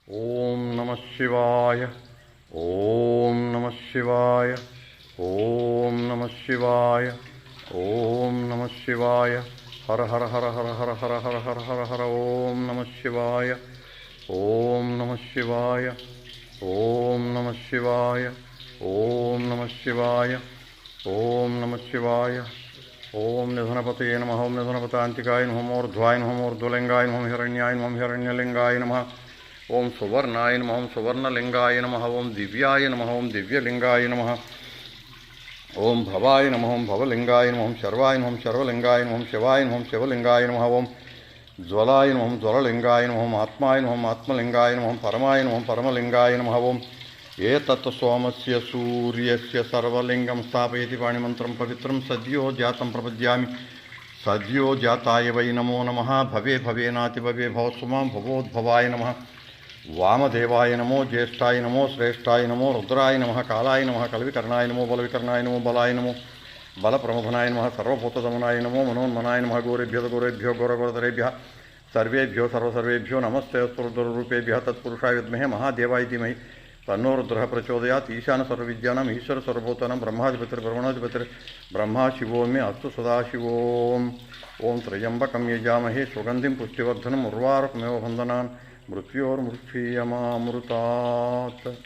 ಓಂ ನಮಃ ಶಿವಾಯ. ಓಂ ನಮಃ ಶಿವಾಯ. ಓಂ ನಮಃ ಶಿವಾಯ. ಓಂ ನಮಃ ಶಿವಾಯ. ಹರ ಹರ ಹರ ಹರ ಹರ ಹರ ಹರ ಹರ ಹರ ಹರ. ಓಂ ನಮಃ ಶಿವಾಯ. ಓಂ ನಮಃ ಶಿವಾಯ. ಓಂ ನಮಃ ಶಿವಾಯ. ಓಂ ನಮಃ ಶಿವಾಯ. ಓಂ ನಮಃ ಶಿವಾಯ. ಓಂ ನಿಧನಪತಯೇ ನಮಃ. ಓಂ ನಿಧನಪತಾಂತಿಕಾಯ ನಮಃ. ಊರ್ಧ್ವಾಯ ನಮಃ. ಊರ್ಧ್ವಲಿಂಗಾಯ ನಮಃ. ಹಿರಣ್ಯಾಯ ನಮಃ. ಹಿರಣ್ಯಲಿಂಗಾಯ ನಮಃ. ಓಂ ಸುವರ್ಣಾಯ ನಮಃ. ಓಂ ಸುವರ್ಣಲಿಂಗಾಯ ನಮಃ. ಓಂ ದಿವ್ಯಾಯ ನಮಃ. ಓಂ ದಿವ್ಯಲಿಂಗಾಯ ನಮಃ. ಓಂ ಭವಾಯ ನಮಃ. ಓಂ ಭವಲಿಂಗಾಯ ನಮಃ. ಓಂ ಶರ್ವಾಯ ನಮಃ. ಓಂ ಶರ್ವಲಿಂಗಾಯ ನಮಃ. ಓಂ ಶಿವಾಯ ನಮಃ. ಓಂ ಶಿವಲಿಂಗಾಯ ನಮಃ. ಓಂ ಜ್ವಲಾಯ ನಮಃ. ಓಂ ಜ್ವಲಲಿಂಗಾಯ ನಮಃ. ಓಂ ಆತ್ಮಾಯ ನಮಃ. ಓಂ ಆತ್ಮಲಿಂಗಾಯ ನಮಃ. ಓಂ ಪರಮಾಯ ನಮಃ. ಓಂ ಪರಮಲಿಂಗಾಯ ನಮಃ. ಓಂ ಏತತ್ ಸೋಮಸ್ಯ ಸೂರ್ಯಸ್ಯ ಸರ್ವಲಿಂಗಂ ಸ್ಥಾಪಯತಿ ಪಾಣಿಮಂತ್ರಂ ಪವಿತ್ರಂ ಸದ್ಯೋ ಜಾತಂ ಪ್ರಪದ್ಯಾಮಿ. ಸದ್ಯೋ ಜಾತಾಯ ವೈ ನಮೋ ನಮಃ. ಭವೇ ಭವೇನಾತಿ ಭವೇ ಭವಸ್ವಮಾಂ ಭವೋದ್ಭವಾಯ ನಮಃ. ವಾಮದೇವಾಯ ನಮೋ. ಜ್ಯೇಷ್ಠಾಯ ನಮೋ. ಶ್ರೇಷ್ಠಾಯ ನಮೋ. ರುದ್ರಾಯ ನಮಃ. ಕಾಲಾಯ ನಮಃ. ಕಲವಿಕರ್ಣಾಯ ನಮೋ. ಬಲವಿಕರ್ಣಾಯ ನಮೋ. ಬಲಾಯ ನಮೋ. ಬಲಪ್ರಮಥನಾಯ ನಮಃ. ಸರ್ವಭೂತದಮನಾಯ ನಮೋ. ಮನೋನ್ಮನಾಯ ನಮಃ. ಗೋರೇಭ್ಯೋ ಘೋರಘೋರತರೇಭ್ಯಃ ಸರ್ವೇಭ್ಯೋ ಸರ್ವಸರ್ವೇಭ್ಯೋ ನಮಸ್ತೆ ರುದ್ರರೂಪೇಭ್ಯಃ ತತ್ಪುರುಷಾಯ ವಿದ್ಮಹೇ ಮಹಾದೇವಾಯ ಧೀಮಹಿ ತನ್ನೋ ರುದ್ರಃ ಪ್ರಚೋದಯಾತ್. ಈಶಾನ ಸರ್ವವಿದ್ಯಾನಾಂ ಈಶ್ವರ ಸರ್ವಭೂತಾನಾಂ ಬ್ರಹ್ಮಾಧಿಪತಿರ್ ಬ್ರಹ್ಮ ಶಿವೋಮಿ ಅಸ್ತು ಸದಾಶಿವೋಂ. ಓಂ ತ್ರಯಂಬಕಂ ಯಜಾಮಹೇ ಸುಗಂಧಿಂ ಪುಷ್ಟಿವರ್ಧನಂ ಉರ್ವಾರುಕಮೇವ ಬಂಧನಾನ್ ಮೃತ್ಯೋರ್ಮೃತ್ಯುಯಮಾಮೃತಾತ್.